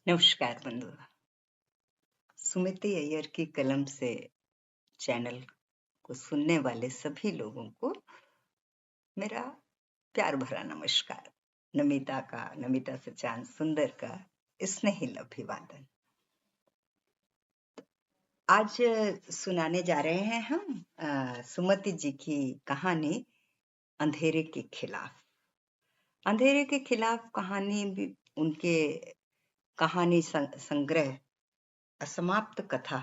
नमस्कार बंधु। सुमिति अय्यर की कलम से चैनल को सुनने वाले सभी लोगों को मेरा प्यार भरा नमस्कार। नमिता से चांद सुंदर का स्नेहिल अभिवादन। आज सुनाने जा रहे हैं हम सुमति जी की कहानी अंधेरे के खिलाफ। अंधेरे के खिलाफ कहानी भी उनके कहानी संग्रह असमाप्त कथा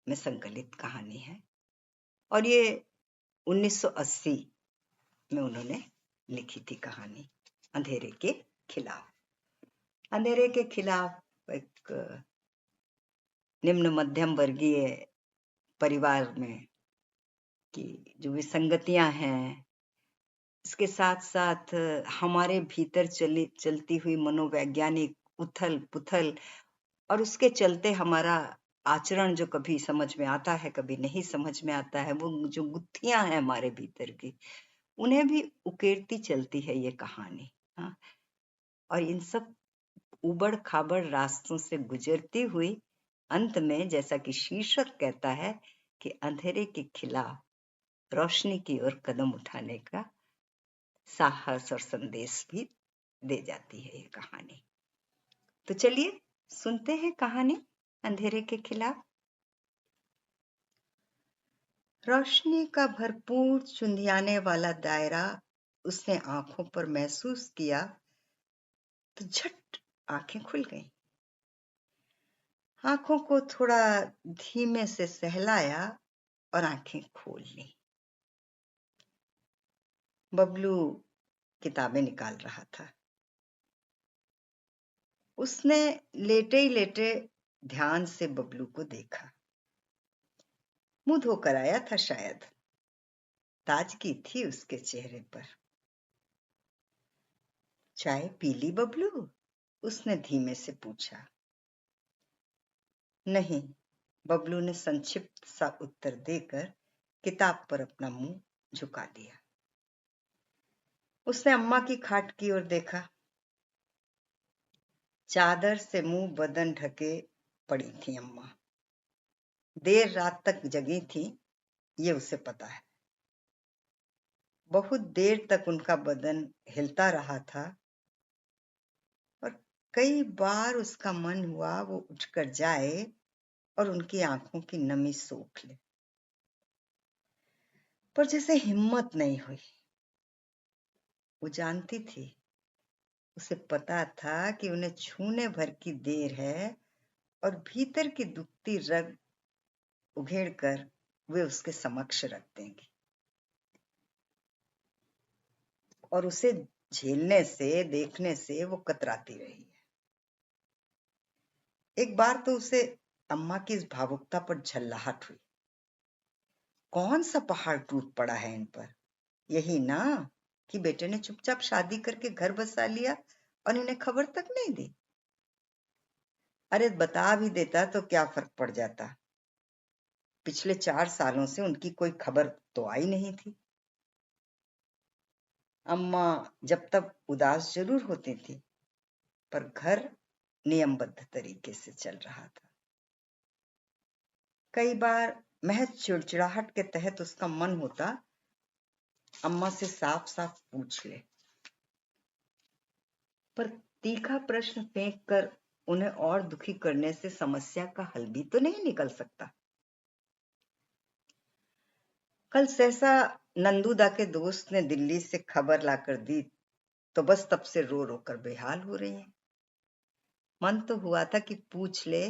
में संकलित कहानी है और ये 1980 में उन्होंने लिखी थी कहानी अंधेरे के खिलाफ। अंधेरे के खिलाफ एक निम्न मध्यम वर्गीय परिवार में की जो विसंगतियां हैं, इसके साथ साथ हमारे भीतर चलती हुई मनोवैज्ञानिक उथल पुथल और उसके चलते हमारा आचरण जो कभी समझ में आता है कभी नहीं समझ में आता है, वो जो गुत्थियां हैं हमारे भीतर की, उन्हें भी उकेरती चलती है ये कहानी। हाँ, और इन सब उबड़ खाबड़ रास्तों से गुजरती हुई अंत में, जैसा कि शीर्षक कहता है, कि अंधेरे के खिलाफ रोशनी की ओर कदम उठाने का साहस और संदेश भी दे जाती है ये कहानी। तो चलिए सुनते हैं कहानी अंधेरे के खिलाफ। रोशनी का भरपूर चुंधियाने वाला दायरा उसने आंखों पर महसूस किया तो झट आंखें खुल गईं। आंखों को थोड़ा धीमे से सहलाया और आंखें खोल ली। बबलू किताबें निकाल रहा था। उसने लेटे ही लेटे ध्यान से बबलू को देखा। मुंह धोकर आया था शायद। ताजगी थी उसके चेहरे पर। चाय पी ली बबलू? उसने धीमे से पूछा। नहीं, बबलू ने संक्षिप्त सा उत्तर देकर किताब पर अपना मुंह झुका दिया। उसने अम्मा की खाट की ओर देखा। चादर से मुंह बदन ढके पड़ी थी अम्मा। देर रात तक जगी थी, ये उसे पता है। बहुत देर तक उनका बदन हिलता रहा था और कई बार उसका मन हुआ वो उठकर जाए और उनकी आंखों की नमी सोख ले, पर जैसे हिम्मत नहीं हुई। वो जानती थी, उसे पता था कि उन्हें छूने भर की देर है और भीतर की दुखती रग उघेड़कर वे उसके समक्ष रख देंगी और उसे झेलने से, देखने से वो कतराती रही है। एक बार तो उसे अम्मा की इस भावुकता पर झल्लाहट हुई। कौन सा पहाड़ टूट पड़ा है इन पर? यही ना कि बेटे ने चुपचाप शादी करके घर बसा लिया और इन्हें खबर तक नहीं दी। अरे बता भी देता तो क्या फर्क पड़ जाता। पिछले 4 सालों से उनकी कोई खबर तो आई नहीं थी। अम्मा जब तक उदास जरूर होती थी, पर घर नियमबद्ध तरीके से चल रहा था। कई बार महज चिड़चिड़ाहट के तहत उसका मन होता अम्मा से साफ साफ पूछ ले, पर तीखा प्रश्न फेंक कर उन्हें और दुखी करने से समस्या का हल भी तो नहीं निकल सकता। कल सहसा नंदूदा के दोस्त ने दिल्ली से खबर लाकर दी तो बस तब से रो रो कर बेहाल हो रही हैं। मन तो हुआ था कि पूछ ले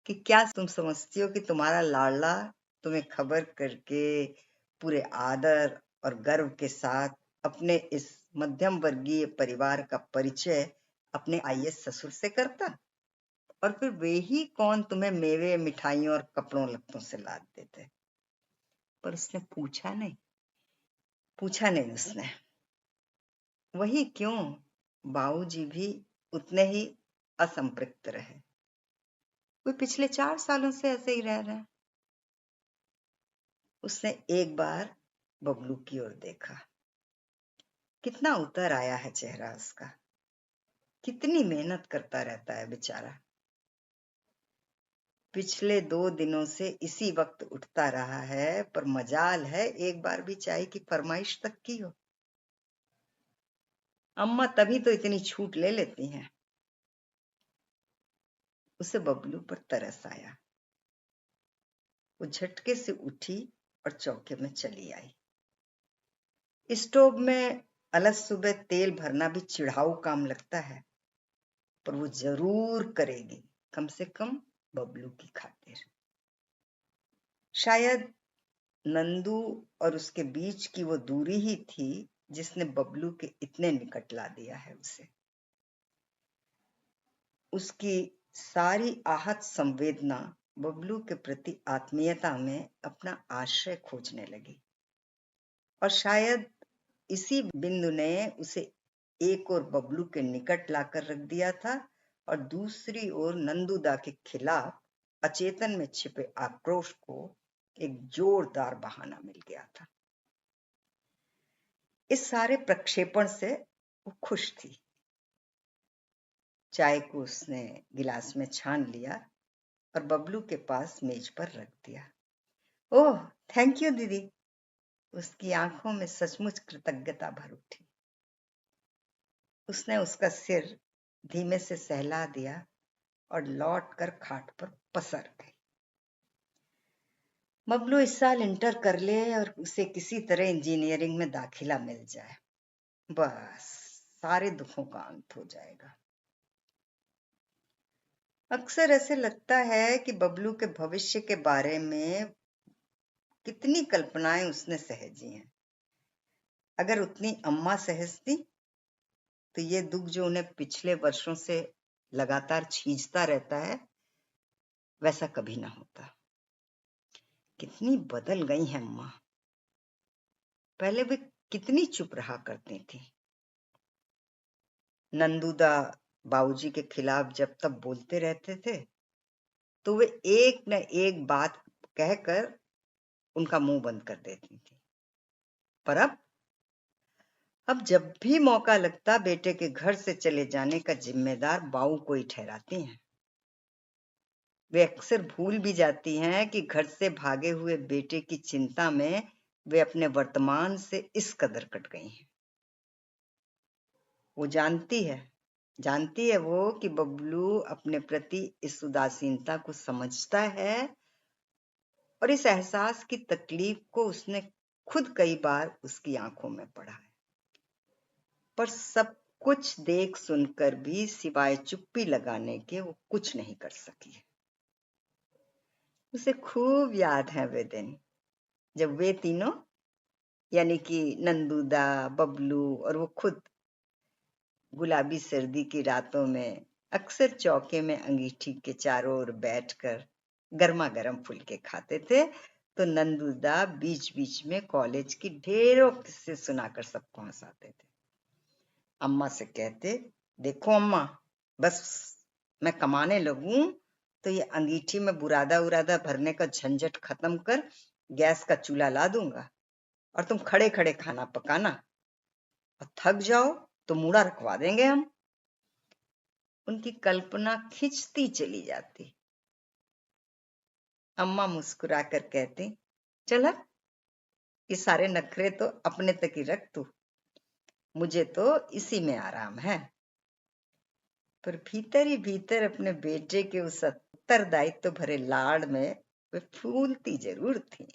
कि क्या तुम समझती हो कि तुम्हारा लाडला तुम्हें खबर करके पूरे आदर और गर्व के साथ अपने इस मध्यम वर्गीय परिवार का परिचय अपने आईएएस ससुर से करता, और फिर वे ही कौन तुम्हें मेवे मिठाइयों और कपड़ों लत्तों से लाद देते। पर उसने पूछा नहीं उसने। वही क्यों, बाबूजी भी उतने ही असंपृक्त रहे। वे पिछले 4 सालों से ऐसे ही रह रहे हैं। उसने एक बार बबलू की ओर देखा। कितना उतर आया है चेहरा उसका। कितनी मेहनत करता रहता है बेचारा। पिछले 2 दिनों से इसी वक्त उठता रहा है, पर मजाल है एक बार भी चाय की फरमाइश तक की हो। अम्मा तभी तो इतनी छूट ले लेती हैं। उसे बबलू पर तरस आया। वो झटके से उठी और चौके में चली आई। स्टोव में अलग सुबह तेल भरना भी चिढ़ाऊ काम लगता है, पर वो जरूर करेगी, कम से कम बबलू की खातिर। शायद नंदू और उसके बीच की वो दूरी ही थी जिसने बबलू के इतने निकट ला दिया है उसे। उसकी सारी आहत संवेदना बबलू के प्रति आत्मीयता में अपना आश्रय खोजने लगी, और शायद इसी बिंदु ने उसे एक और बबलू के निकट लाकर रख दिया था और दूसरी ओर नंदूदा के खिलाफ अचेतन में छिपे आक्रोश को एक जोरदार बहाना मिल गया था। इस सारे प्रक्षेपण से वो खुश थी। चाय को उसने गिलास में छान लिया और बबलू के पास मेज पर रख दिया। ओह, थैंक यू दीदी। उसकी आंखों में सचमुच कृतज्ञता भर उठी। उसने उसका सिर धीमे से सहला दिया और लौटकर खाट पर पसर गई। बबलू इस साल इंटर कर ले और उसे किसी तरह इंजीनियरिंग में दाखिला मिल जाए, बस सारे दुखों का अंत हो जाएगा। अक्सर ऐसे लगता है कि बबलू के भविष्य के बारे में कितनी कल्पनाएं उसने सहेजी हैं। अगर उतनी अम्मा सहजती तो ये दुख जो उन्हें पिछले वर्षों से लगातार छींचता रहता है, वैसा कभी ना होता। कितनी बदल गई हैं अम्मा। पहले वे कितनी चुप रहा करती थी। नंदूदा बाबूजी के खिलाफ जब तब बोलते रहते थे तो वे एक न एक बात कहकर उनका मुंह बंद कर देती थी, पर अब जब भी मौका लगता बेटे के घर से चले जाने का जिम्मेदार बाऊ को ही ठहराती हैं। वे अक्सर भूल भी जाती हैं कि घर से भागे हुए बेटे की चिंता में वे अपने वर्तमान से इस कदर कट गई हैं। वो जानती है वो कि बबलू अपने प्रति इस उदासीनता को समझता है, और इस एहसास की तकलीफ को उसने खुद कई बार उसकी आंखों में पढ़ा है, पर सब कुछ देख सुनकर भी सिवाय चुप्पी लगाने के वो कुछ नहीं कर सकी है। उसे खूब याद है वे दिन जब वे तीनों, यानी कि नंदूदा, बबलू और वो खुद, गुलाबी सर्दी की रातों में अक्सर चौके में अंगीठी के चारों ओर बैठकर गर्मा गर्म फुलके खाते थे। तो नंदूदा बीच बीच में कॉलेज की ढेरों किस्से सुनाकर सबको हंसाते थे। अम्मा से कहते, देखो अम्मा, बस मैं कमाने लगूं तो ये अंगीठी में बुरादा उरादा भरने का झंझट खत्म कर गैस का चूल्हा ला दूंगा, और तुम खड़े खड़े खाना पकाना, और थक जाओ तो मूड़ा रखवा देंगे हम। उनकी कल्पना खिंचती चली जाती। अम्मा मुस्कुराकर कहती, चल ये सारे नखरे तो अपने तक ही रख तू, मुझे तो इसी में आराम है। पर भीतर ही भीतर अपने बेटे के उस उत्तरदायित्व भरे लाड़ में वे फूलती जरूर थी।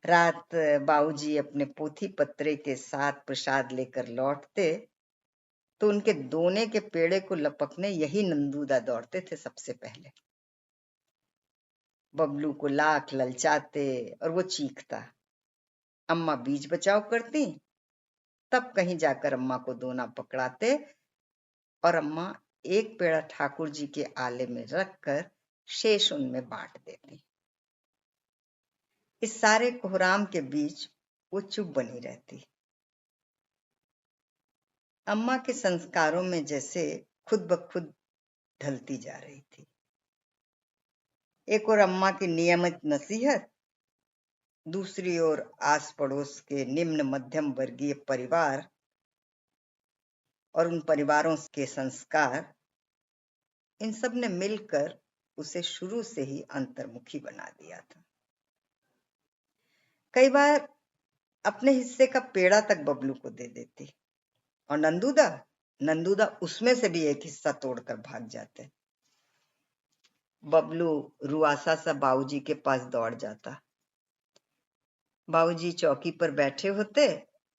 रात बाबूजी अपने पोथी पत्रे के साथ प्रसाद लेकर लौटते तो उनके दोने के पेड़े को लपकने यही नंदूदा दौड़ते थे सबसे पहले। बबलू को लाख ललचाते और वो चीखता। अम्मा बीच बचाव करती, तब कहीं जाकर अम्मा को दोना पकड़ाते और अम्मा एक पेड़ा ठाकुर जी के आले में रखकर शेष उनमें बांट देती। इस सारे कोहराम के बीच वो चुप बनी रहती। अम्मा के संस्कारों में जैसे खुद ब खुद ढलती जा रही थी। एक और अम्मा की नियमित नसीहत, दूसरी ओर आस पड़ोस के निम्न मध्यम वर्गीय परिवार और उन परिवारों के संस्कार, इन सब ने मिलकर उसे शुरू से ही अंतर्मुखी बना दिया था। कई बार अपने हिस्से का पेड़ा तक बबलू को दे देती, और नंदूदा उसमें से भी एक हिस्सा तोड़कर भाग जाते। बबलू रुआसा सा बाबूजी के पास दौड़ जाता। बाबूजी चौकी पर बैठे होते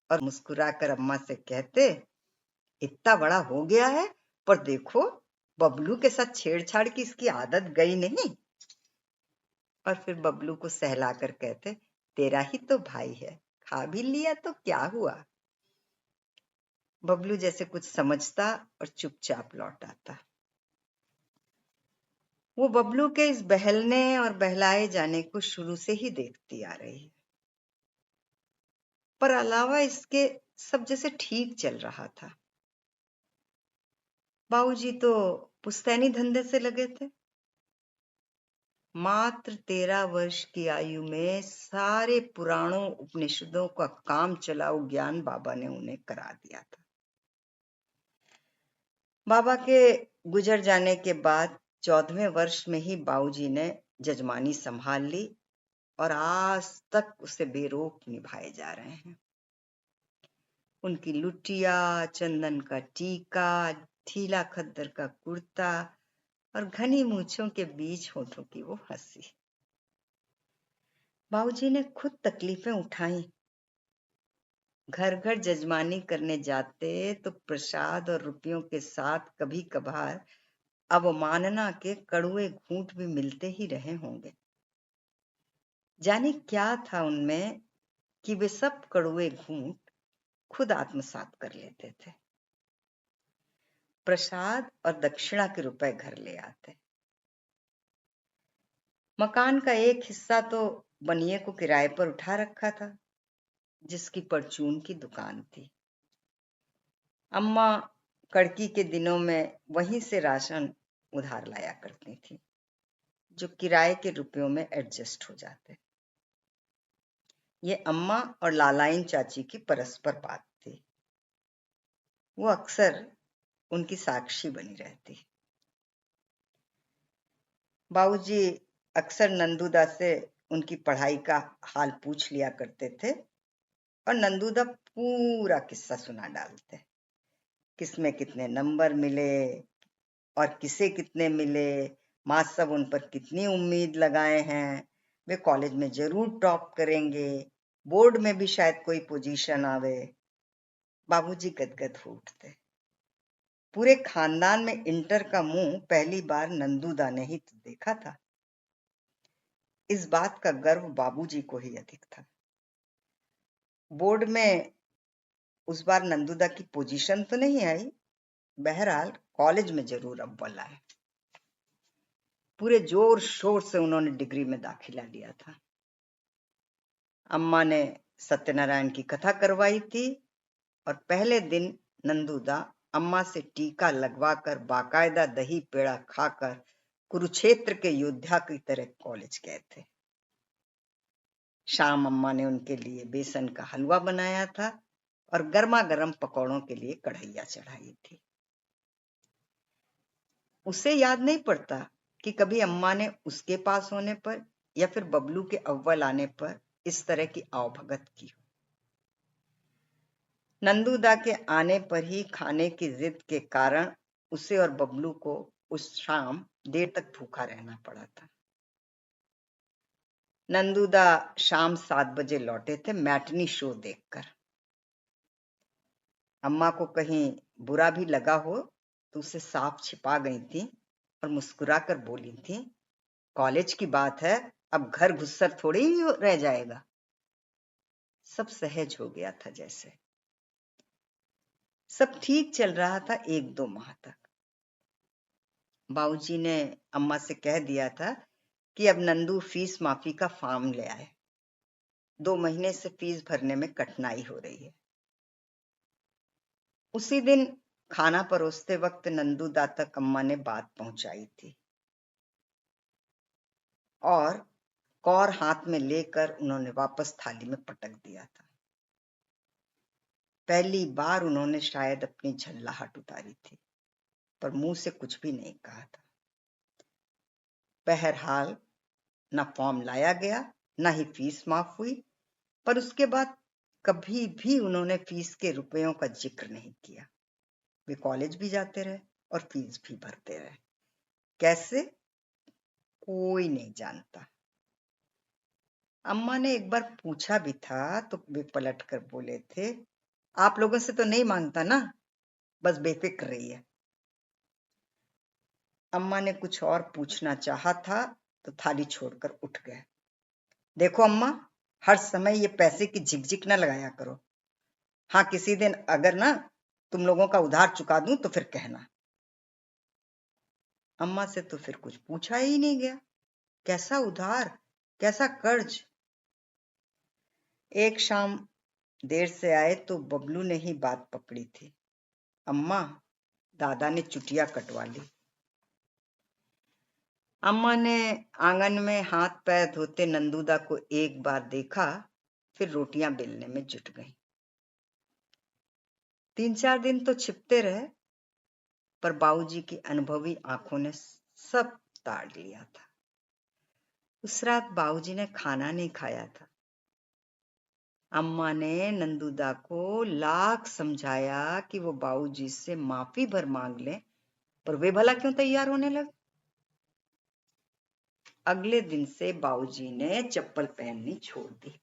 और मुस्कुराकर अम्मा से कहते, इतना बड़ा हो गया है, पर देखो बबलू के साथ छेड़छाड़ की इसकी आदत गई नहीं। और फिर बबलू को सहलाकर कहते, तेरा ही तो भाई है, खा भी लिया तो क्या हुआ। बबलू जैसे कुछ समझता और चुपचाप लौट आता। वो बबलू के इस बहलने और बहलाए जाने को शुरू से ही देखती आ रही है, पर अलावा इसके सब जैसे ठीक चल रहा था। बाबूजी तो पुश्तैनी धंधे से लगे थे। मात्र 13 वर्ष की आयु में सारे पुराणों उपनिषदों का काम चलाऊ ज्ञान बाबा ने उन्हें करा दिया था। बाबा के गुजर जाने के बाद 14वें वर्ष में ही बाबूजी ने जजमानी संभाल ली और आज तक उसे बेरोक निभाए जा रहे हैं। उनकी लुटिया, चंदन का टीका, ढीला खद्दर का कुर्ता और घनी मूंछों के बीच होठों की वो हंसी। बाबूजी ने खुद तकलीफें उठाई। घर घर जजमानी करने जाते तो प्रसाद और रुपयों के साथ कभी कभार अवमानना के कड़वे घूंट भी मिलते ही रहे होंगे। जाने क्या था उनमें कि वे सब कड़वे घूंट खुद आत्मसात कर लेते थे। प्रसाद और दक्षिणा के रुपए घर ले आते। मकान का एक हिस्सा तो बनिए को किराए पर उठा रखा था, जिसकी परचून की दुकान थी। अम्मा कड़की के दिनों में वहीं से राशन उधार लाया करती थी, जो किराए के रुपयों में एडजस्ट हो जाते। ये अम्मा और लालाइन चाची की परस्पर बात थी। वो अक्सर उनकी साक्षी बनी रहती। बाबूजी अक्सर नंदूदा से उनकी पढ़ाई का हाल पूछ लिया करते थे और नंदूदा पूरा किस्सा सुना डालते। किसमें कितने नंबर मिले और किसे कितने मिले, माँ सब उन पर कितनी उम्मीद लगाए हैं, वे कॉलेज में जरूर टॉप करेंगे, बोर्ड में भी शायद कोई पोजीशन आवे। बाबूजी गदगद हो उठते। पूरे खानदान में इंटर का मुंह पहली बार नंदूदा ने ही तो देखा था। इस बात का गर्व बाबूजी को ही अधिक था। बोर्ड में उस बार नंदूदा की पोजीशन तो नहीं आई, बहरहाल कॉलेज में जरूर अव्वल आए। पूरे जोर शोर से उन्होंने डिग्री में दाखिला लिया था। अम्मा ने सत्यनारायण की कथा करवाई थी और पहले दिन नंदूदा अम्मा से टीका लगवाकर बाकायदा दही पेड़ा खाकर कुरुक्षेत्र के योद्धा की तरह कॉलेज गए थे। शाम अम्मा ने उनके लिए बेसन का हलवा बनाया था और गर्मा गर्म पकौड़ों के लिए कढ़ैया चढ़ाई थी। उसे याद नहीं पड़ता कि कभी अम्मा ने उसके पास होने पर या फिर बबलू के अव्वल आने पर इस तरह की आवभगत की हो। नंदूदा के आने पर ही खाने की जिद के कारण उसे और बबलू को उस शाम देर तक भूखा रहना पड़ा था। नंदूदा शाम 7 बजे लौटे थे मैटनी शो देखकर। अम्मा को कहीं बुरा भी लगा हो तो उसे साफ छिपा गई थी और मुस्कुराकर बोली थी, कॉलेज की बात है, अब घर घुसर थोड़ी ही रह जाएगा। सब सहज हो गया था जैसे। सब ठीक चल रहा था 1-2 माह तक। बाबूजी ने अम्मा से कह दिया था कि अब नंदू फीस माफी का फॉर्म ले आए। 2 महीने से फीस भरने में कठिनाई हो रही है। उसी दिन खाना परोसते वक्त नंदूदा तक अम्मा ने बात पहुंचाई थी और कौर हाथ में लेकर उन्होंने वापस थाली में पटक दिया था। पहली बार उन्होंने शायद अपनी झल्लाहट उतारी थी, पर मुंह से कुछ भी नहीं कहा था। बहरहाल न फॉर्म लाया गया, न ही फीस माफ हुई, पर उसके बाद कभी भी उन्होंने फीस के रुपयों का जिक्र नहीं किया। वे कॉलेज भी जाते रहे और फीस भी भरते रहे। कैसे? कोई नहीं जानता। अम्मा ने एक बार पूछा भी था तो वे पलट कर बोले थे, आप लोगों से तो नहीं मांगता ना, बस बेफिक्र रहिए। अम्मा ने कुछ और पूछना चाहा था तो थाली छोड़कर उठ गए। देखो अम्मा, हर समय ये पैसे की झिकझिक न लगाया करो। हाँ, किसी दिन अगर ना तुम लोगों का उधार चुका दूं तो फिर कहना। अम्मा से तो फिर कुछ पूछा ही नहीं गया। कैसा उधार, कैसा कर्ज? एक शाम देर से आए तो बबलू ने ही बात पकड़ी थी। अम्मा, दादा ने चुटिया कटवा ली। अम्मा ने आंगन में हाथ पैर धोते नंदूदा को एक बार देखा, फिर रोटियां बेलने में जुट गई। 3-4 दिन तो छिपते रहे, पर बाबूजी की अनुभवी आंखों ने सब ताड़ लिया था। उस रात बाबूजी ने खाना नहीं खाया था। अम्मा ने नंदूदा को लाख समझाया कि वो बाबूजी से माफी भर मांग ले, पर वे भला क्यों तैयार होने लगे। अगले दिन से बाबूजी ने चप्पल पहननी छोड़ दी।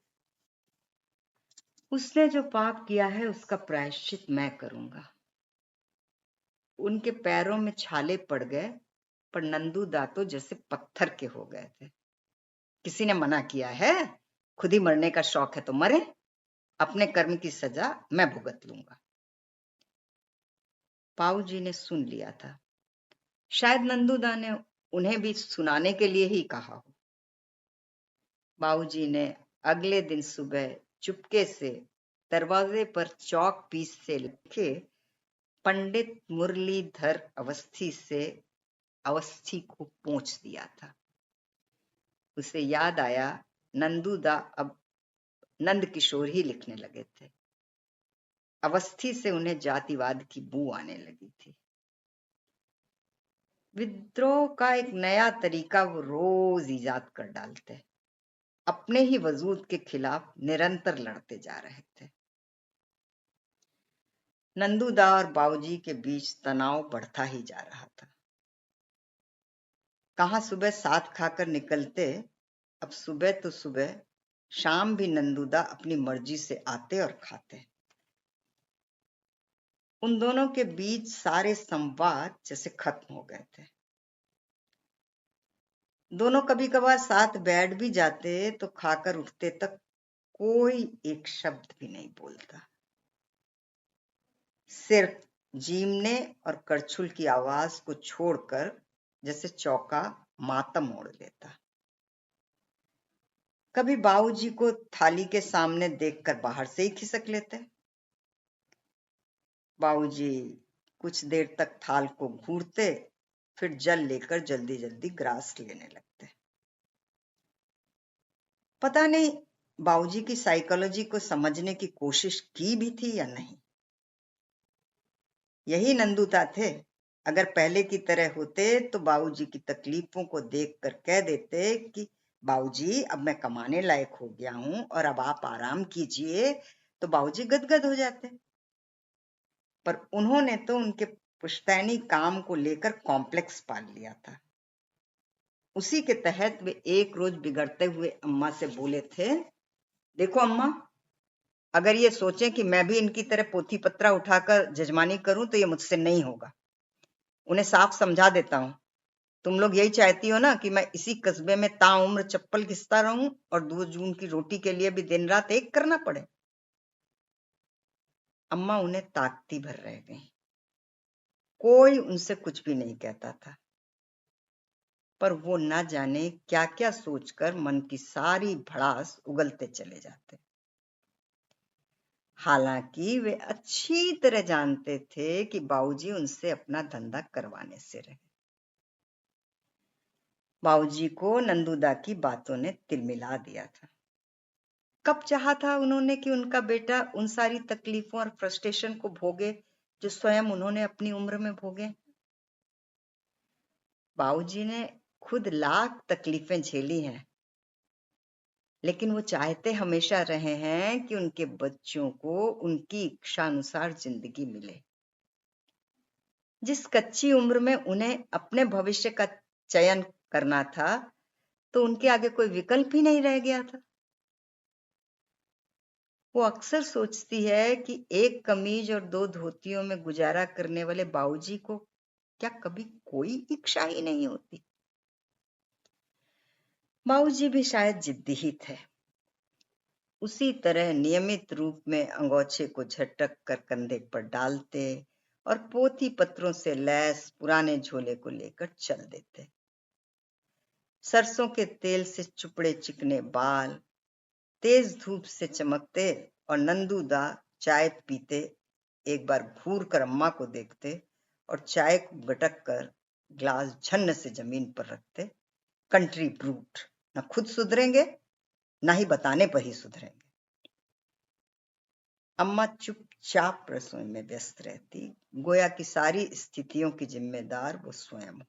उसने जो पाप किया है उसका प्रायश्चित मैं करूंगा। उनके पैरों में छाले पड़ गए, पर नंदूदा तो जैसे पत्थर के हो गए थे। किसी ने मना किया है? खुद ही मरने का शौक है तो मरे, अपने कर्म की सजा मैं भुगत लूंगा। बाबूजी ने सुन लिया था। शायद नंदूदा ने उन्हें भी सुनाने के लिए ही कहा हो। बाबूजी ने अगले दिन सुबह चुपके से दरवाजे पर चौक पीस से लिखे पंडित मुरलीधर अवस्थी को पोंछ दिया था। उसे याद आया नंदूदा अब नंद किशोर ही लिखने लगे थे। अवस्थी से उन्हें जातिवाद की बू आने लगी थी। विद्रोह का एक नया तरीका वो रोज इजाद कर डालते। अपने ही वजूद के खिलाफ निरंतर लड़ते जा रहे थे। नंदूदा और बाबूजी के बीच तनाव बढ़ता ही जा रहा था। कहाँ सुबह साथ खाकर निकलते, अब सुबह तो सुबह, शाम भी नंदूदा अपनी मर्जी से आते और खाते। उन दोनों के बीच सारे संवाद जैसे खत्म हो गए थे। दोनों कभी कभार साथ बैठ भी जाते तो खाकर उठते तक कोई एक शब्द भी नहीं बोलता। सिर्फ जीमने और करछुल की आवाज को छोड़कर जैसे चौका मातम ओढ़ लेता। कभी बाबूजी को थाली के सामने देखकर बाहर से ही खिसक लेते। बाबूजी कुछ देर तक थाल को घूरते, फिर जल लेकर जल्दी जल्दी ग्रास लेने लगते। पता नहीं बाबूजी की साइकोलॉजी को समझने की कोशिश की भी थी या नहीं। यही नंदूदा थे। अगर पहले की तरह होते तो बाबूजी की तकलीफों को देखकर कह देते कि बाबूजी अब मैं कमाने लायक हो गया हूं और अब आप आराम कीजिए, तो बाबूजी गदगद हो जाते। पर उन्होंने तो उनके पुश्तैनी काम को लेकर कॉम्प्लेक्स पाल लिया था। उसी के तहत वे एक रोज बिगड़ते हुए अम्मा से बोले थे, देखो अम्मा, अगर ये सोचें कि मैं भी इनकी तरह पोथी पत्रा उठाकर जजमानी करूं तो ये मुझसे नहीं होगा। उन्हें साफ समझा देता हूं, तुम लोग यही चाहती हो ना कि मैं इसी कस्बे में ताउम्र चप्पल घिसता रहूं और 2 जून की रोटी के लिए भी दिन रात एक करना पड़े। अम्मा उन्हें ताकती भर रह गई। कोई उनसे कुछ भी नहीं कहता था, पर वो न जाने क्या क्या सोचकर मन की सारी भड़ास उगलते चले जाते। हालांकि वे अच्छी तरह जानते थे कि बाबूजी उनसे अपना धंधा करवाने से रहे। बाबूजी को नंदूदा की बातों ने तिलमिला दिया था। कब चाहा था उन्होंने कि उनका बेटा उन सारी तकलीफों और फ्रस्ट्रेशन को भोगे जो स्वयं उन्होंने अपनी उम्र में भोगे? बाबूजी ने खुद लाख तकलीफें झेली हैं, लेकिन वो चाहते हमेशा रहे हैं कि उनके बच्चों को उनकी इच्छा अनुसार जिंदगी मिले। जिस कच्ची उम्र में उन्हें अपने भविष्य का चयन करना था, तो उनके आगे कोई विकल्प ही नहीं रह गया था। वो अक्सर सोचती है कि एक कमीज और 2 धोतियों में गुजारा करने वाले बाबूजी को क्या कभी कोई इच्छा ही नहीं होती? बाबूजी भी शायद जिद्दी ही थे। उसी तरह नियमित रूप में अंगोछे को झटक कर कंधे पर डालते और पोथी पत्रों से लैस पुराने झोले को लेकर चल देते। सरसों के तेल से चुपड़े चिकने बाल तेज धूप से चमकते और नंदूदा चाय पीते एक बार घूर कर अम्मा को देखते और चाय को गटक कर ग्लास झन्न से जमीन पर रखते। कंट्री ब्रूट, न खुद सुधरेंगे न ही बताने पर ही सुधरेंगे। अम्मा चुपचाप रसोई में व्यस्त रहती, गोया की सारी स्थितियों की जिम्मेदार वो स्वयं हो।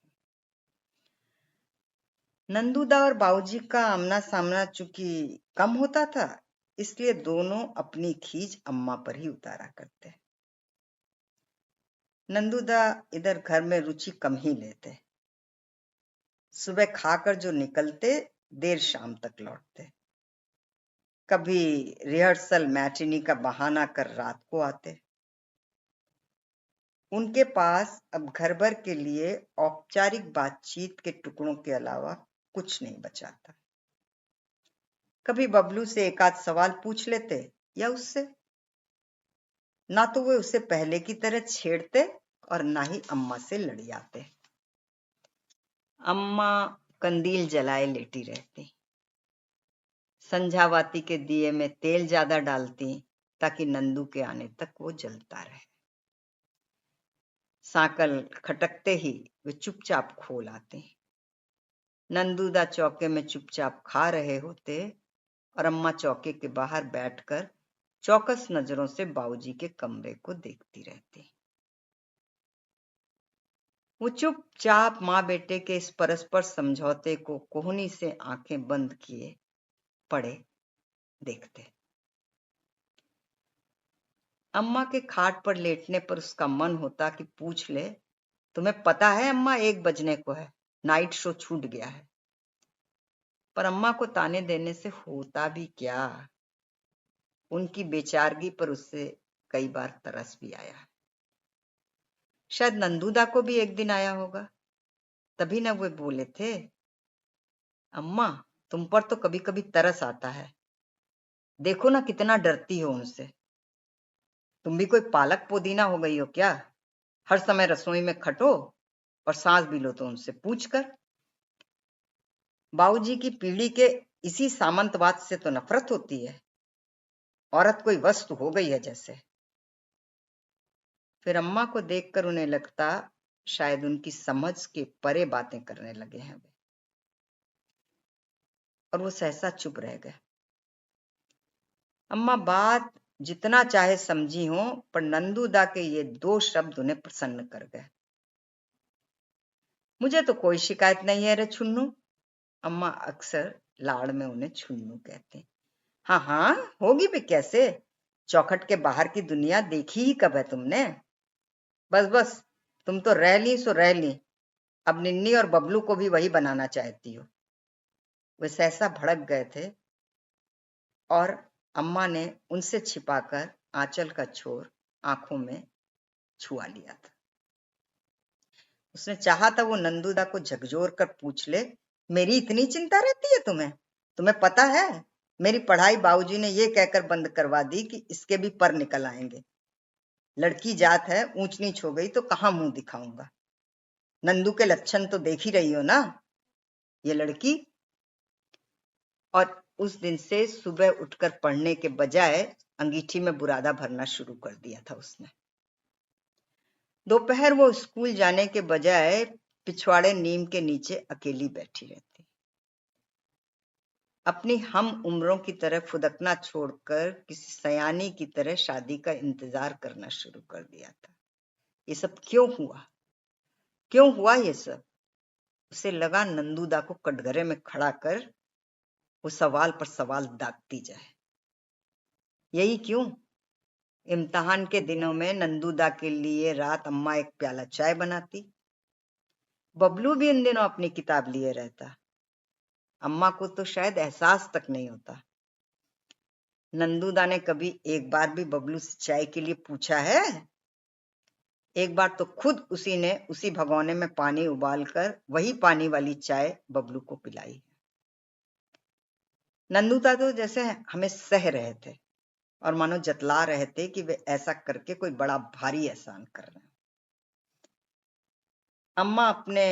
नंदूदा और बाबूजी का आमना सामना चूंकि कम होता था, इसलिए दोनों अपनी खींच अम्मा पर ही उतारा करते। नंदूदा इधर घर में रुचि कम ही लेते। सुबह खाकर जो निकलते, देर शाम तक लौटते। कभी रिहर्सल मैटिनी का बहाना कर रात को आते। उनके पास अब घर भर के लिए औपचारिक बातचीत के टुकड़ों के अलावा कुछ नहीं बचा था। कभी बबलू से एक आध सवाल पूछ लेते या उससे, ना तो वे उसे पहले की तरह छेड़ते और ना ही अम्मा से लड़ियाते। अम्मा कंदील जलाए लेटी रहती, संझावाती के दिए में तेल ज्यादा डालती ताकि नंदू के आने तक वो जलता रहे। सांकल खटकते ही वे चुपचाप खोल आते। नंदूदा चौके में चुपचाप खा रहे होते और अम्मा चौके के बाहर बैठकर चौकस नजरों से बाबूजी के कमरे को देखती रहती। वो चुपचाप माँ बेटे के इस परस्पर समझौते को कोहनी से आंखें बंद किए पड़े देखते। अम्मा के खाट पर लेटने पर उसका मन होता कि पूछ ले, तुम्हें पता है अम्मा 1 बजने को है, नाइट शो छूट गया है। पर अम्मा को ताने देने से होता भी क्या? उनकी बेचारगी पर उससे कई बार तरस भी आया। शायद नंदूदा को भी एक दिन आया होगा, तभी ना वे बोले थे, अम्मा तुम पर तो कभी कभी तरस आता है, देखो ना कितना डरती हो उनसे। तुम भी कोई पालक पुदीना हो गई हो क्या? हर समय रसोई में खटो और सांस भी लो तो उनसे पूछ कर। बाबूजी की पीढ़ी के इसी सामंतवाद से तो नफरत होती है, औरत कोई वस्तु हो गई है जैसे। फिर अम्मा को देखकर उन्हें लगता शायद उनकी समझ के परे बातें करने लगे हैं वे, और वो सहसा चुप रह गए। अम्मा बात जितना चाहे समझी हो, पर नंदूदा के ये 2 शब्द उन्हें प्रसन्न कर गए। मुझे तो कोई शिकायत नहीं है रे छुन्नू। अम्मा अक्सर लाड़ में उन्हें छुन्नू कहते। हाँ हाँ, होगी भी कैसे, चौखट के बाहर की दुनिया देखी ही कब है तुमने? बस बस, तुम तो रह ली सो रह ली, अब निन्नी और बबलू को भी वही बनाना चाहती हो। वे सहसा भड़क गए थे और अम्मा ने उनसे छिपाकर आंचल का छोर आंखों में छुआ लिया था। उसने चाहा था वो नंदूदा को झकझोर कर पूछ ले, मेरी इतनी चिंता रहती है तुम्हें? तुम्हें पता है मेरी पढ़ाई बाबूजी ने ये कहकर बंद करवा दी कि इसके भी पर निकल आएंगे। लड़की जात है, ऊंच नीच हो गई तो कहां मुंह दिखाऊंगा। नंदू के लक्षण तो देख ही रही हो ना, ये लड़की। और उस दिन से सुबह उठकर पढ़ने के बजाय अंगीठी में बुरादा भरना शुरू कर दिया था उसने। दोपहर वो स्कूल जाने के बजाय पिछवाड़े नीम के नीचे अकेली बैठी रहती। अपनी हम उम्रों की तरह फुदकना छोड़कर किसी सयानी की तरह शादी का इंतजार करना शुरू कर दिया था। ये सब क्यों हुआ? क्यों हुआ ये सब? उसे लगा नंदूदा को कटघरे में खड़ा कर वो सवाल पर सवाल दागती जाए। यही क्यों? इम्तिहान के दिनों में नंदूदा के लिए रात अम्मा एक प्याला चाय बनाती। बबलू भी इन दिनों अपनी किताब लिए रहता। अम्मा को तो शायद एहसास तक नहीं होता। नंदूदा ने कभी एक बार भी बबलू से चाय के लिए पूछा है? एक बार तो खुद उसी ने उसी भगोने में पानी उबालकर वही पानी वाली चाय बबलू को पिलाई। नंदूदा तो जैसे हमें सह रहे थे और मानो जतला रहे थे कि वे ऐसा करके कोई बड़ा भारी एहसान कर रहे हैं। अम्मा अपने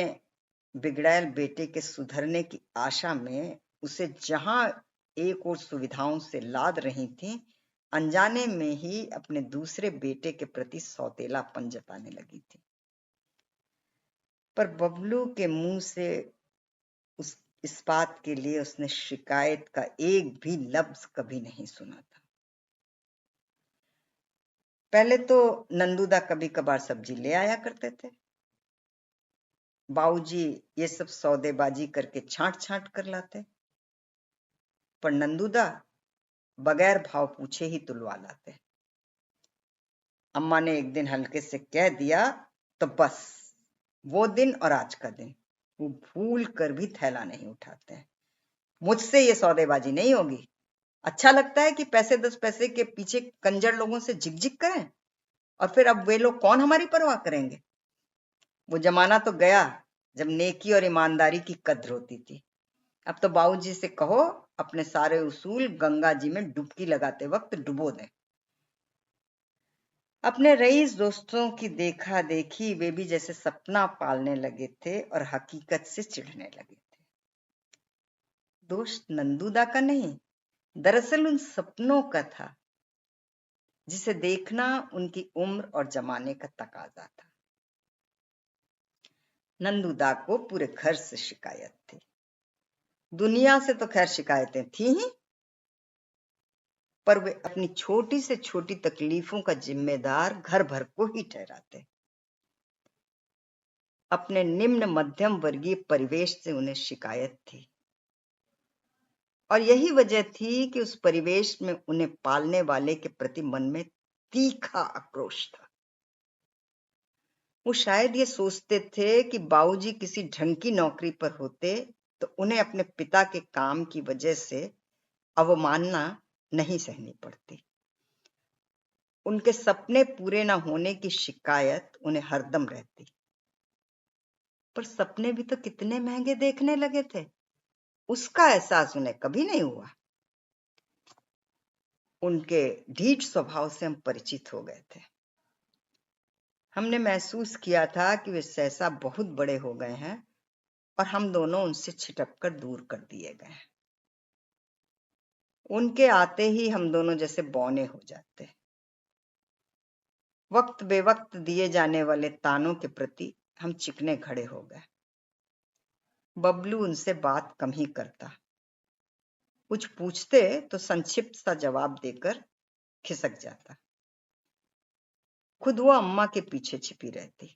बिगड़ैल बेटे के सुधरने की आशा में उसे जहां एक और सुविधाओं से लाद रही थी, अनजाने में ही अपने दूसरे बेटे के प्रति सौतेलापन जताने लगी थी। पर बबलू के मुंह से इस बात के लिए उसने शिकायत का एक भी लफ्ज कभी नहीं सुना था। पहले तो नंदूदा कभी कभार सब्जी ले आया करते थे। बाबूजी ये सब सौदेबाजी करके छांट छांट कर लाते, पर नंदूदा बगैर भाव पूछे ही तुलवा लाते। अम्मा ने एक दिन हल्के से कह दिया तो बस वो दिन और आज का दिन वो भूल कर भी थैला नहीं उठाते। मुझसे ये सौदेबाजी नहीं होगी। अच्छा लगता है कि पैसे 10 पैसे के पीछे कंजर लोगों से झिकझिक करें, और फिर अब वे लोग कौन हमारी परवाह करेंगे? वो जमाना तो गया जब नेकी और ईमानदारी की कद्र होती थी। अब तो बाबूजी से कहो अपने सारे उसूल गंगा जी में डुबकी लगाते वक्त डुबो दें। अपने रईस दोस्तों की देखा देखी वे भी जैसे सपना पालने लगे थे और हकीकत से चिढ़ने लगे थे। दोष नंदूदा का नहीं, दरअसल उन सपनों का था जिसे देखना उनकी उम्र और जमाने का तकाजा था। नंदूदा को पूरे घर से शिकायत थी। दुनिया से तो खैर शिकायतें थी ही, पर वे अपनी छोटी से छोटी तकलीफों का जिम्मेदार घर भर को ही ठहराते। अपने निम्न मध्यम वर्गीय परिवेश से उन्हें शिकायत थी, और यही वजह थी कि उस परिवेश में उन्हें पालने वाले के प्रति मन में तीखा आक्रोश था। वो शायद ये सोचते थे कि बाबूजी किसी ढंग की नौकरी पर होते तो उन्हें अपने पिता के काम की वजह से अवमानना नहीं सहनी पड़ती। उनके सपने पूरे न होने की शिकायत उन्हें हरदम रहती। पर सपने भी तो कितने महंगे देखने लगे थे, उसका एहसास उन्हें कभी नहीं हुआ। उनके ढीठ स्वभाव से हम परिचित हो गए थे। हमने महसूस किया था कि वे सहसा बहुत बड़े हो गए हैं और हम दोनों उनसे छिटक कर दूर कर दिए गए हैं। उनके आते ही हम दोनों जैसे बौने हो जाते। वक्त बेवक्त दिए जाने वाले तानों के प्रति हम चिकने खड़े हो गए। बबलू उनसे बात कम ही करता। कुछ पूछते तो संक्षिप्त सा जवाब देकर खिसक जाता। खुद वो अम्मा के पीछे छिपी रहती।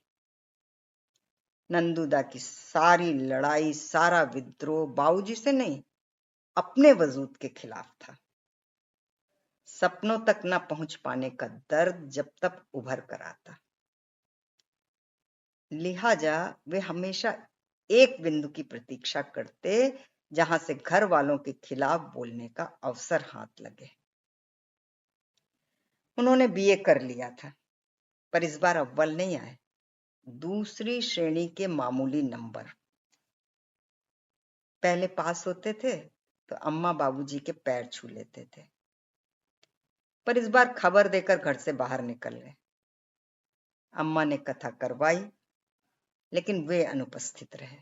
नंदूदा की सारी लड़ाई, सारा विद्रोह बाबूजी से नहीं, अपने वजूद के खिलाफ था। सपनों तक न पहुंच पाने का दर्द जब तक उभर कर आता। लिहाजा वे हमेशा एक बिंदु की प्रतीक्षा करते जहां से घर वालों के खिलाफ बोलने का अवसर हाथ लगे। उन्होंने बीए कर लिया था, पर इस बार अव्वल नहीं आए, दूसरी श्रेणी के मामूली नंबर। पहले पास होते थे तो अम्मा बाबूजी के पैर छू लेते थे, पर इस बार खबर देकर घर से बाहर निकल गए। अम्मा ने कथा करवाई, लेकिन वे अनुपस्थित रहे।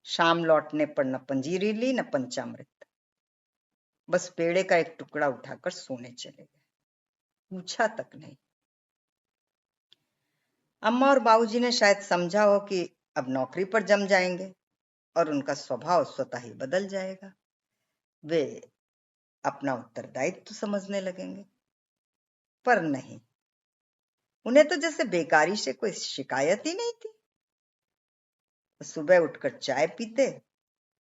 शाम लौटने पर न पंजीरी ली न पंचामृत, बस पेड़े का एक टुकड़ा उठाकर सोने चले गए, पूछा तक नहीं। अम्मा और बाबूजी ने शायद समझा हो कि अब नौकरी पर जम जाएंगे और उनका स्वभाव स्वतः ही बदल जाएगा। वे अपना उत्तरदायित्व तो समझने लगेंगे। पर नहीं, उन्हें तो जैसे बेकारी से कोई शिकायत ही नहीं थी। सुबह उठकर चाय पीते,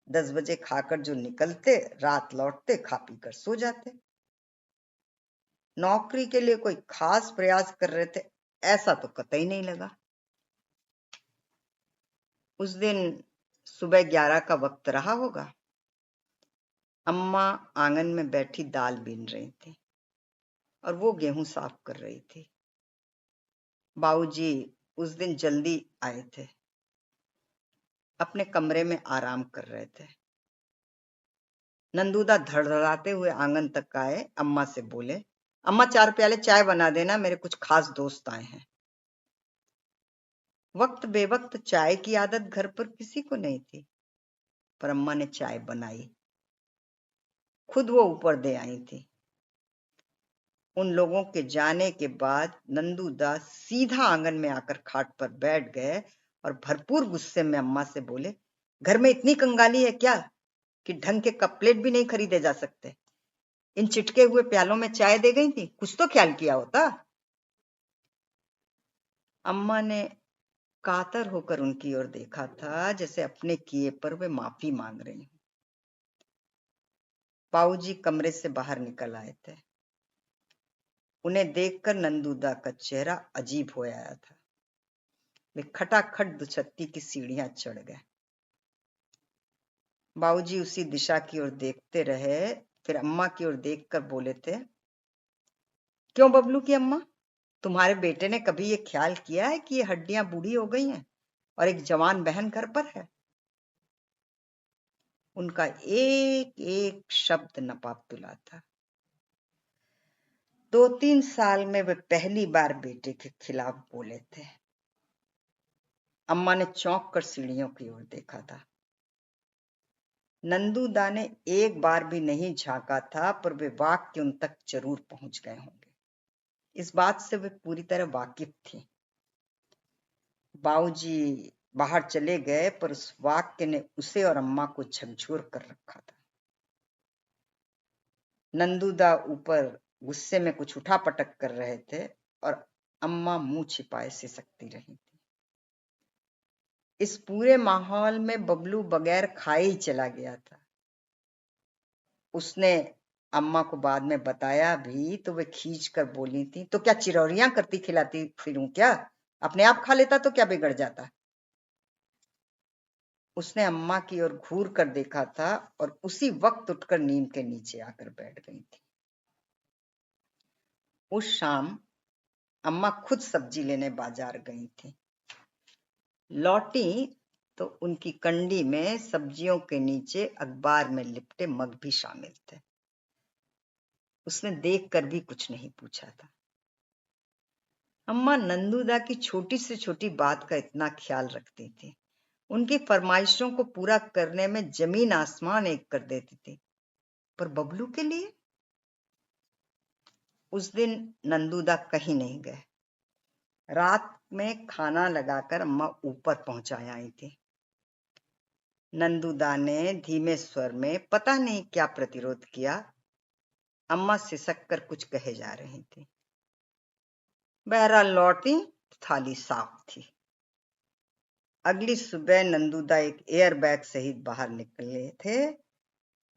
10 बजे खाकर जो निकलते, रात लौटते, खा पी कर सो जाते। नौकरी के लिए कोई खास प्रयास कर रहे थे ऐसा तो कतई नहीं लगा। उस दिन सुबह 11 का वक्त रहा होगा। अम्मा आंगन में बैठी दाल बीन रही थी और वो गेहूं साफ कर रही थी। बाबूजी उस दिन जल्दी आए थे, अपने कमरे में आराम कर रहे थे। नंदूदा धड़धड़ाते हुए आंगन तक आए, अम्मा से बोले, अम्मा 4 प्याले चाय बना देना, मेरे कुछ खास दोस्त आए हैं। वक्त बेवक्त चाय की आदत घर पर किसी को नहीं थी, पर अम्मा ने चाय बनाई, खुद वो ऊपर दे आई थी। उन लोगों के जाने के बाद नंदूदास सीधा आंगन में आकर खाट पर बैठ गए और भरपूर गुस्से में अम्मा से बोले, घर में इतनी कंगाली है क्या कि ढंग के कप प्लेट भी नहीं खरीदे जा सकते? इन चिटके हुए प्यालों में चाय दे गई थी, कुछ तो ख्याल किया होता। अम्मा ने कातर होकर उनकी ओर देखा था, जैसे अपने किए पर वे माफी मांग रही हूं। बाबूजी कमरे से बाहर निकल आए थे। उन्हें देखकर नंदूदा का चेहरा अजीब हो आया था। वे खटाखट दुछत्ती की सीढ़ियां चढ़ गए। बाबूजी उसी दिशा की ओर देखते रहे, फिर अम्मा की ओर देखकर बोले थे, क्यों बबलू की अम्मा, तुम्हारे बेटे ने कभी ये ख्याल किया है कि ये हड्डियां बूढ़ी हो गई हैं और एक जवान बहन घर पर है? उनका एक एक शब्द नपाप तुला था। 2-3 साल में वे पहली बार बेटे के खिलाफ बोले थे। अम्मा ने चौंक कर सीढ़ियों की ओर देखा था। नंदूदा ने एक बार भी नहीं झांका था, पर वे वाक्य उन तक जरूर पहुंच गए होंगे, इस बात से वे पूरी तरह वाकिफ थी। बाबूजी बाहर चले गए, पर उस वाक्य ने उसे और अम्मा को झकझोर कर रखा था। नंदूदा ऊपर गुस्से में कुछ उठापटक कर रहे थे और अम्मा मुंह छिपाए सिसकती रही थी। इस पूरे माहौल में बबलू बगैर खाए ही चला गया था। उसने अम्मा को बाद में बताया भी तो वे खींच कर बोली थी, तो क्या चिरौरियां करती खिलाती फिरूं क्या? अपने आप खा लेता तो क्या बिगड़ जाता? उसने अम्मा की ओर घूर कर देखा था और उसी वक्त उठकर नीम के नीचे आकर बैठ गई थी। उस शाम अम्मा खुद सब्जी लेने बाजार गई थी। लौटी तो उनकी कंडी में सब्जियों के नीचे अखबार में लिपटे मग भी शामिल थे। उसने देखकर भी कुछ नहीं पूछा था। अम्मा नंदूदा की छोटी से छोटी बात का इतना ख्याल रखती थी, उनकी फरमाइशों को पूरा करने में जमीन आसमान एक कर देती थी। पर बबलू के लिए उस दिन नंदूदा कहीं नहीं गए। रात में खाना लगाकर अम्मा ऊपर पहुंचा आई थी। नंदूदा ने धीमे स्वर में पता नहीं क्या प्रतिरोध किया। अम्मा सिसक कर कुछ कहे जा रही थी। बहरहाल लौटी, थाली साफ थी। अगली सुबह नंदूदा एक एयर बैग सहित बाहर निकले थे।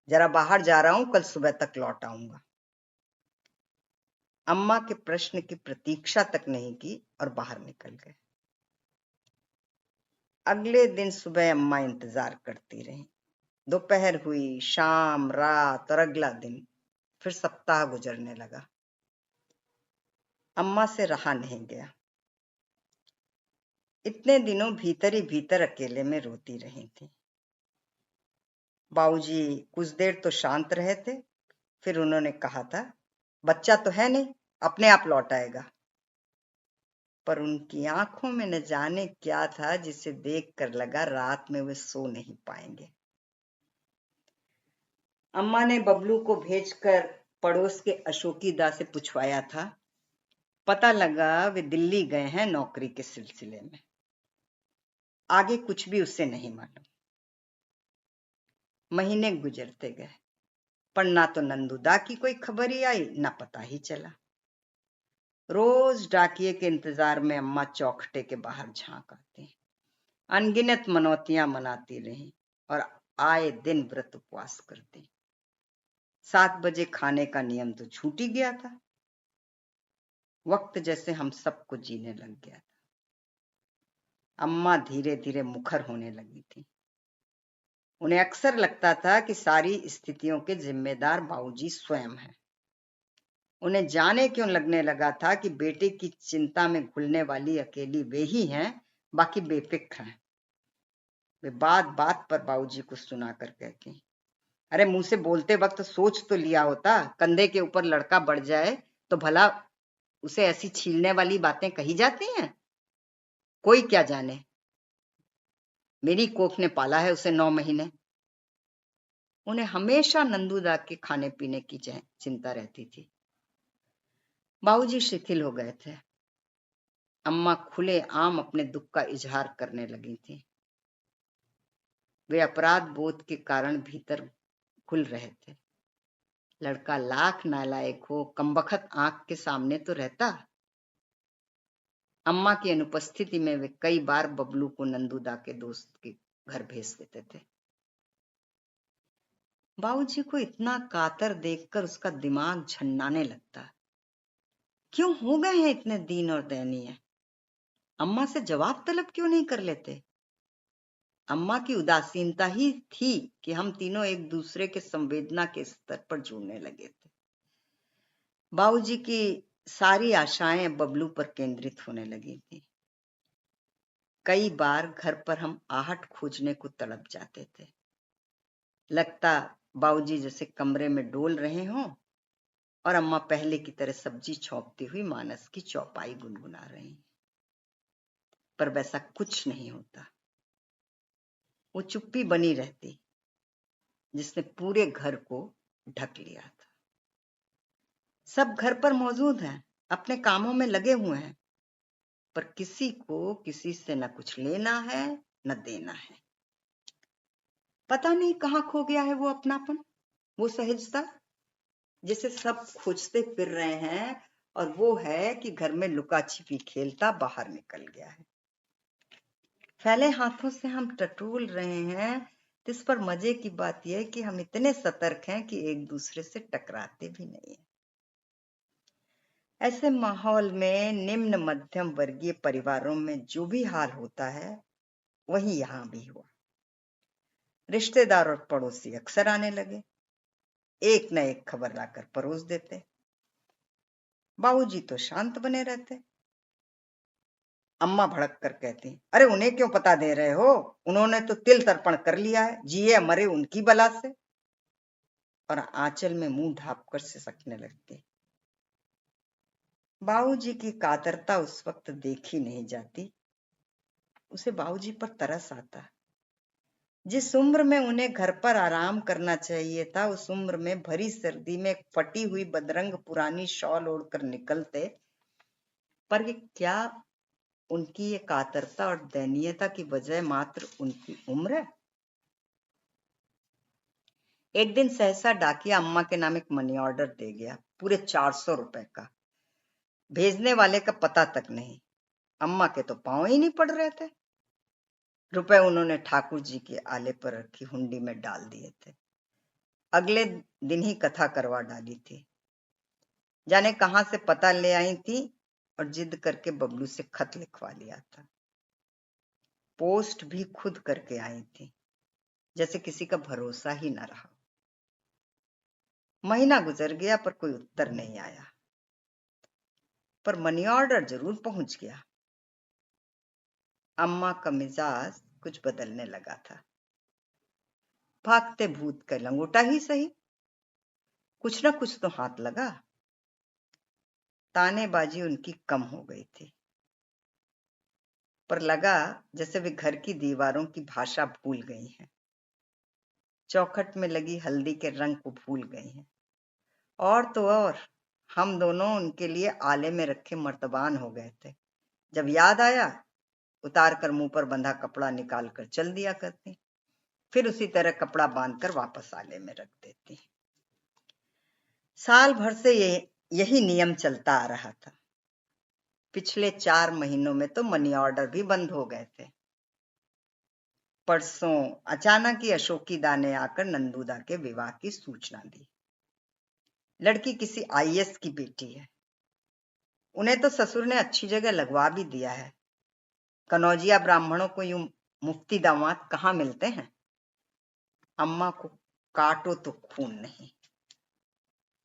जरा बाहर जा रहा हूं, कल सुबह तक लौट आऊंगा। अम्मा के प्रश्न की प्रतीक्षा तक नहीं की और बाहर निकल गए। अगले दिन सुबह अम्मा इंतजार करती रही। दोपहर हुई, शाम, रात और अगला दिन, फिर सप्ताह गुजरने लगा। अम्मा से रहा नहीं गया। इतने दिनों भीतर ही भीतर अकेले में रोती रही थी। बाबूजी कुछ देर तो शांत रहे थे, फिर उन्होंने कहा था, बच्चा तो है नहीं, अपने आप लौट आएगा। पर उनकी आंखों में न जाने क्या था, जिसे देखकर लगा रात में वे सो नहीं पाएंगे। अम्मा ने बबलू को भेजकर पड़ोस के अशोकी दा से पूछवाया था। पता लगा वे दिल्ली गए हैं नौकरी के सिलसिले में। आगे कुछ भी उससे नहीं मालूम। महीने गुजरते गए, पर ना तो नंदूदा की कोई खबर ही आई, ना पता ही चला। रोज डाकिये के इंतजार में अम्मा चौखटे के बाहर झांक आती, अनगिनत मनौतियां मनाती रही और आए दिन व्रत उपवास करती। 7 बजे खाने का नियम तो छूट ही गया था। वक्त जैसे हम सबको जीने लग गया था। अम्मा धीरे धीरे मुखर होने लगी थी। उन्हें अक्सर लगता था कि सारी स्थितियों के जिम्मेदार बाबूजी स्वयं हैं। उन्हें जाने क्यों लगने लगा था कि बेटे की चिंता में घुलने वाली अकेली वे ही हैं, बाकी बेफिक्र हैं। वे बात बात पर बाबूजी को सुनाकर कहती, अरे मुंह से बोलते वक्त सोच तो लिया होता, कंधे के ऊपर लड़का बढ़ जाए तो भला उसे ऐसी छीलने वाली बातें कही जाती हैं। कोई क्या जाने, मेरी कोख ने पाला है उसे 9 महीने। उन्हें हमेशा नंदूदा के खाने पीने की चिंता रहती थी। बाबूजी शिथिल हो गए थे। अम्मा खुले आम अपने दुख का इजहार करने लगी थी। वे अपराध बोध के कारण भीतर घुल रहे थे। लड़का लाख नालायक हो, कमबख्त आंख के सामने तो रहता। अम्मा की अनुपस्थिति में वे कई बार बबलू को नंदूदा के दोस्त के घर भेज देते थे। बाबूजी को इतना कातर देखकर उसका दिमाग झन्नाने लगता। क्यों हो गए हैं इतने दीन और दयनीय? अम्मा से जवाब तलब क्यों नहीं कर लेते? अम्मा की उदासीनता ही थी कि हम तीनों एक दूसरे के संवेदना के स्तर पर जुड़ने लगे थे। बाबूजी की सारी आशाएं बबलू पर केंद्रित होने लगी थी। कई बार घर पर हम आहट खोजने को तड़प जाते थे। लगता बाबूजी जैसे कमरे में डोल रहे हों और अम्मा पहले की तरह सब्जी छौंकती हुई मानस की चौपाई गुनगुना रही। पर वैसा कुछ नहीं होता। वो चुप्पी बनी रहती जिसने पूरे घर को ढक लिया था। सब घर पर मौजूद हैं, अपने कामों में लगे हुए हैं, पर किसी को किसी से न कुछ लेना है न देना है। पता नहीं कहाँ खो गया है वो अपनापन, वो सहजता जिसे सब खोजते फिर रहे हैं, और वो है कि घर में लुका छिपी खेलता बाहर निकल गया है। फैले हाथों से हम टटोल रहे हैं, तो इस पर मजे की बात यह है कि हम इतने सतर्क हैं कि एक दूसरे से टकराते भी नहीं है। ऐसे माहौल में निम्न मध्यम वर्गीय परिवारों में जो भी हाल होता है वही यहां भी हुआ। रिश्तेदार और पड़ोसी अक्सर आने लगे, एक न एक खबर लाकर परोस देते। बाबूजी तो शांत बने रहते। अम्मा भड़क कर कहती, अरे उन्हें क्यों पता दे रहे हो? उन्होंने तो तिल तर्पण कर लिया है, जिए मरे उनकी बला से। और आंचल में मुंह ढांपकर सिसकने लगती। बाबूजी की कातरता उस वक्त देखी नहीं जाती। उसे बाबूजी पर तरस आता। जिस उम्र में उन्हें घर पर आराम करना चाहिए था, उस उम्र में भरी सर्दी में फटी हुई बदरंग पुरानी शॉल ओढ़कर निकलते। पर ये क्या उनकी ये कातरता और दयनीयता की वजह मात्र उनकी उम्र है? एक दिन सहसा डाकिया अम्मा के नाम एक मनी ऑर्डर दे गया, पूरे 400 रुपए का। भेजने वाले का पता तक नहीं। अम्मा के तो पांव ही नहीं पड़ रहे थे। रुपए उन्होंने ठाकुर जी के आले पर रखी हुंडी में डाल दिए थे। अगले दिन ही कथा करवा डाली थी। जाने कहां से पता ले आई थी और जिद करके बबलू से खत लिखवा लिया था। पोस्ट भी खुद करके आई थी, जैसे किसी का भरोसा ही न रहा। महीना गुजर गया पर कोई उत्तर नहीं आया, पर मनी ऑर्डर जरूर पहुंच गया। अम्मा का मिजाज कुछ बदलने लगा था। भागते भूत का लंगोटा ही सही, कुछ न कुछ तो हाथ लगा। तानेबाजी उनकी कम हो गई थी, पर लगा जैसे वे घर की दीवारों की भाषा भूल गई हैं, चौखट में लगी हल्दी के रंग को भूल गई हैं। और तो और हम दोनों उनके लिए आले में रखे मर्तबान हो गए थे। जब याद आया उतार कर मुंह पर बंधा कपड़ा निकाल कर चल दिया करती। फिर उसी तरह कपड़ा बांधकर वापस आले में रख देती। साल भर से यही नियम चलता आ रहा था। पिछले 4 महीनों में तो मनी ऑर्डर भी बंद हो गए थे। परसों अचानक ही अशोकीदा ने आकर नंदूदा के विवाह की सूचना दी। लड़की किसी आईएएस की बेटी है। उन्हें तो ससुर ने अच्छी जगह लगवा भी दिया है। कनौजिया ब्राह्मणों को यूं मुफ्ती दामाद कहाँ मिलते हैं। अम्मा को काटो तो खून नहीं।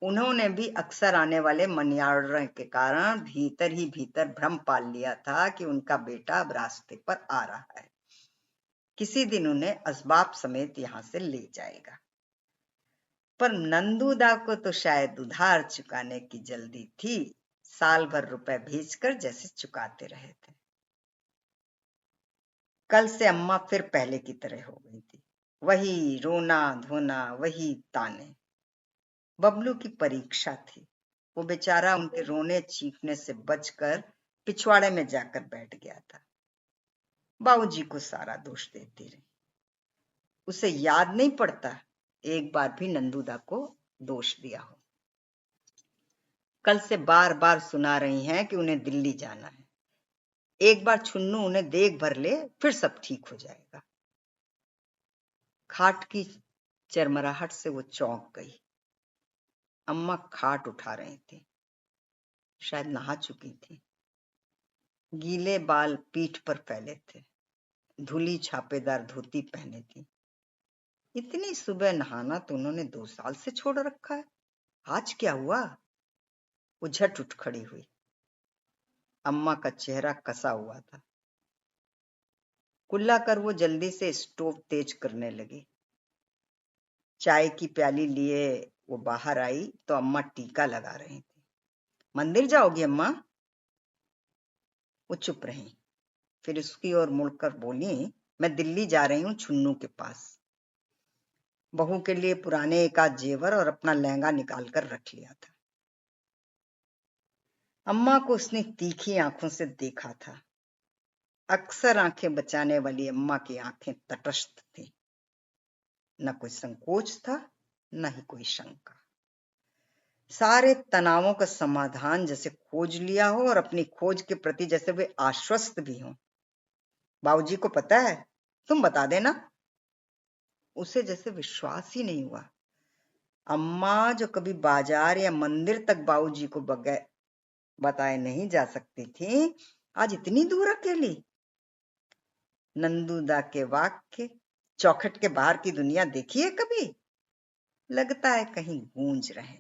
उन्होंने भी अक्सर आने वाले मनी ऑर्डर के कारण भीतर ही भीतर भ्रम पाल लिया था कि उनका बेटा अब रास्ते पर आ रहा है। किसी दिन उन्हें असबाब समेत यहां से ले जाएगा। पर नंदूदा को तो शायद उधार चुकाने की जल्दी थी। साल भर रुपए भेजकर जैसे चुकाते रहे थे। कल से अम्मा फिर पहले की तरह हो गई थी। वही रोना धोना, वही ताने। बबलू की परीक्षा थी। वो बेचारा उनके रोने चीखने से बचकर पिछवाड़े में जाकर बैठ गया था। बाबूजी को सारा दोष देती रही। उसे याद नहीं पड़ता एक बार भी नंदूदा को दोष दिया हो। कल से बार बार सुना रही हैं कि उन्हें दिल्ली जाना है। एक बार छुन्नू उन्हें देख भर ले, फिर सब ठीक हो जाएगा। खाट की चरमराहट से वो चौंक गई। अम्मा खाट उठा रही थी। शायद नहा चुकी थी। गीले बाल पीठ पर फैले थे। धुली छापेदार धोती पहने थी। इतनी सुबह नहाना तो उन्होंने 2 साल से छोड़ रखा है। आज क्या हुआ? वो झट उठ खड़ी हुई। अम्मा का चेहरा कसा हुआ था। कुल्ला कर वो जल्दी से स्टोव तेज करने लगी। चाय की प्याली लिए वो बाहर आई तो अम्मा टीका लगा रही थी। मंदिर जाओगी अम्मा? वो चुप रही। फिर उसकी ओर मुड़कर बोली, मैं दिल्ली जा रही हूँ छुन्नू के पास। बहू के लिए पुराने एक आध जेवर और अपना लहंगा निकाल कर रख लिया था। अम्मा को उसने तीखी आंखों से देखा था। अक्सर आंखें बचाने वाली अम्मा की आंखें तटस्थ थी। न कोई संकोच था, न ही कोई शंका। सारे तनावों का समाधान जैसे खोज लिया हो और अपनी खोज के प्रति जैसे वे आश्वस्त भी हों। बाबूजी को पता है? तुम बता देना। उसे जैसे विश्वास ही नहीं हुआ। अम्मा जो कभी बाजार या मंदिर तक बाबूजी को बगैर बताए नहीं जा सकती थी, आज इतनी दूर अकेली। नंदूदा के वाक्य चौखट के बाहर की दुनिया देखी है कभी? लगता है कहीं गूंज रहे।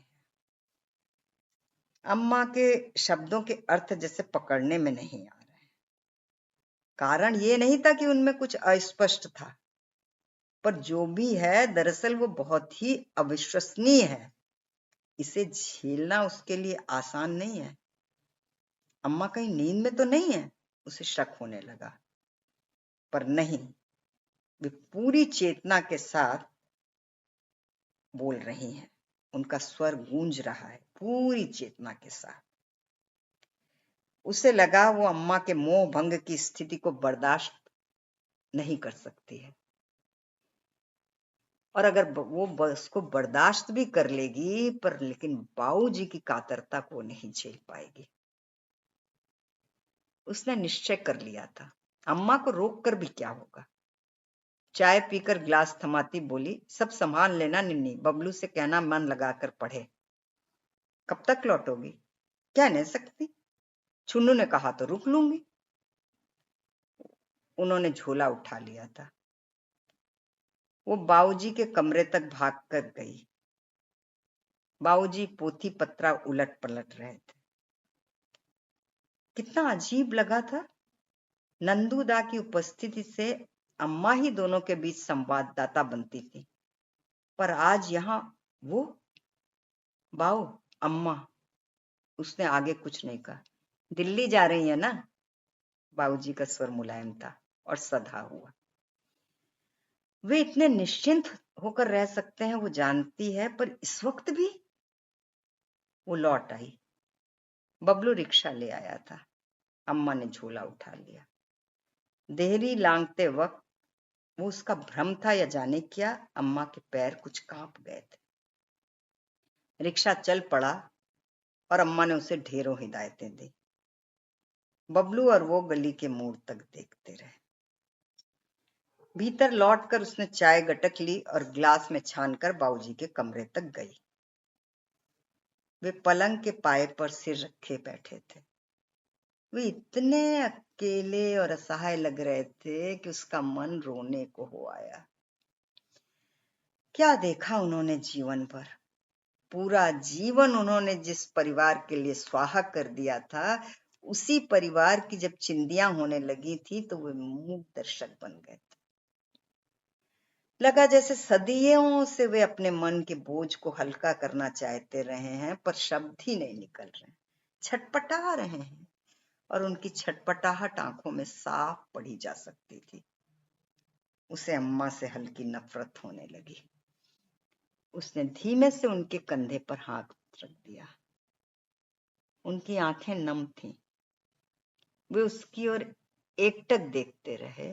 अम्मा के शब्दों के अर्थ जैसे पकड़ने में नहीं आ रहे। कारण ये नहीं था कि उनमें कुछ अस्पष्ट था, पर जो भी है दरअसल वो बहुत ही अविश्वसनीय है। इसे झेलना उसके लिए आसान नहीं है। अम्मा कहीं नींद में तो नहीं है? उसे शक होने लगा। पर नहीं, वे पूरी चेतना के साथ बोल रही हैं। उनका स्वर गूंज रहा है पूरी चेतना के साथ। उसे लगा वो अम्मा के मोह भंग की स्थिति को बर्दाश्त नहीं कर सकती है, और अगर वो उसको बर्दाश्त भी कर लेगी पर लेकिन बाबूजी की कातरता को नहीं झेल पाएगी। उसने निश्चय कर लिया था, अम्मा को रोक कर भी क्या होगा। चाय पीकर गिलास थमाती बोली, सब संभाल लेना निन्नी, बबलू से कहना मन लगाकर पढ़े। कब तक लौटोगी? कह नहीं सकती। छुन्नू ने कहा तो रुक लूंगी। उन्होंने झोला उठा लिया था। वो बाबूजी के कमरे तक भाग कर गई। बाबूजी पोथी पत्रा उलट पलट रहे थे। कितना अजीब लगा था। नंदूदा की उपस्थिति से अम्मा ही दोनों के बीच संवाददाता बनती थी, पर आज यहां वो बाऊ अम्मा। उसने आगे कुछ नहीं कहा। दिल्ली जा रही है ना? बाबूजी का स्वर मुलायम था और सधा हुआ। वे इतने निश्चिंत होकर रह सकते हैं वो जानती है, पर इस वक्त भी। वो लौट आई। बबलू रिक्शा ले आया था। अम्मा ने झोला उठा लिया। देहरी लांघते वक्त वो उसका भ्रम था या जाने क्या, अम्मा के पैर कुछ कांप गए थे। रिक्शा चल पड़ा और अम्मा ने उसे ढेरों हिदायतें दी। बबलू और वो गली के मोड़ तक देखते रहे। भीतर लौटकर उसने चाय गटक ली और ग्लास में छानकर बाबूजी के कमरे तक गई। वे पलंग के पाए पर सिर रखे बैठे थे। वे इतने अकेले और असहाय लग रहे थे कि उसका मन रोने को हो आया। क्या देखा उन्होंने जीवन भर, पूरा जीवन उन्होंने जिस परिवार के लिए स्वाहा कर दिया था, उसी परिवार की जब चिंदियां होने लगी थी तो वे मूक दर्शक बन गए थे। लगा जैसे सदियों से वे अपने मन के बोझ को हल्का करना चाहते रहे हैं, पर शब्द ही नहीं निकल रहे, छटपटा रहे हैं, और उनकी छटपटाहट आंखों में साफ पढ़ी जा सकती थी। उसे अम्मा से हल्की नफरत होने लगी। उसने धीमे से उनके कंधे पर हाथ रख दिया। उनकी आंखें नम थीं। वे उसकी ओर एकटक देखते रहे,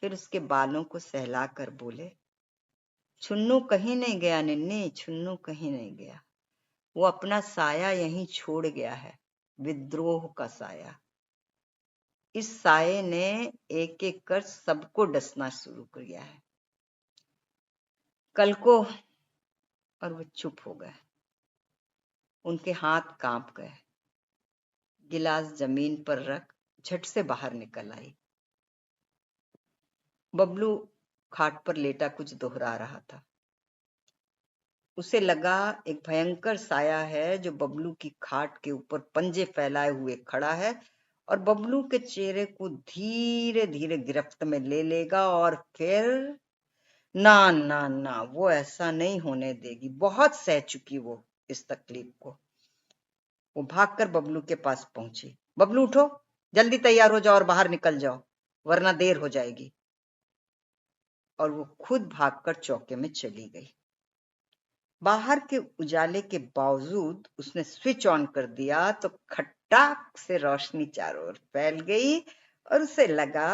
फिर उसके बालों को सहलाकर बोले, छुन्नू कहीं नहीं गया निन्नी, छुन्नू कहीं नहीं गया। वो अपना साया यहीं छोड़ गया है, विद्रोह का साया। इस साये ने एक एक कर सबको डसना शुरू किया है कल को। और वो चुप हो गए। उनके हाथ कांप गए। गिलास जमीन पर रख झट से बाहर निकल आई। बबलू खाट पर लेटा कुछ दोहरा रहा था। उसे लगा एक भयंकर साया है जो बबलू की खाट के ऊपर पंजे फैलाए हुए खड़ा है और बबलू के चेहरे को धीरे धीरे गिरफ्त में ले लेगा, और फिर ना ना ना, वो ऐसा नहीं होने देगी। बहुत सह चुकी वो इस तकलीफ को। वो भागकर बबलू के पास पहुंची। बबलू उठो, जल्दी तैयार हो जाओ और बाहर निकल जाओ, वरना देर हो जाएगी। और वो खुद भागकर चौके में चली गई। बाहर के उजाले के बावजूद उसने स्विच ऑन कर दिया तो खट्टाक से रोशनी चारों ओर फैल गई और उसे लगा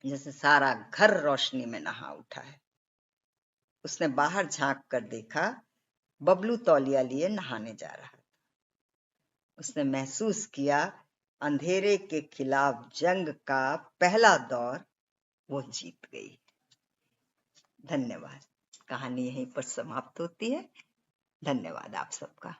जैसे सारा घर रोशनी में नहा उठा है। उसने बाहर झांक कर देखा, बबलू तौलिया लिए नहाने जा रहा था। उसने महसूस किया अंधेरे के खिलाफ जंग का पहला दौर वो जीत गई। धन्यवाद। कहानी यहीं पर समाप्त होती है। धन्यवाद आप सबका।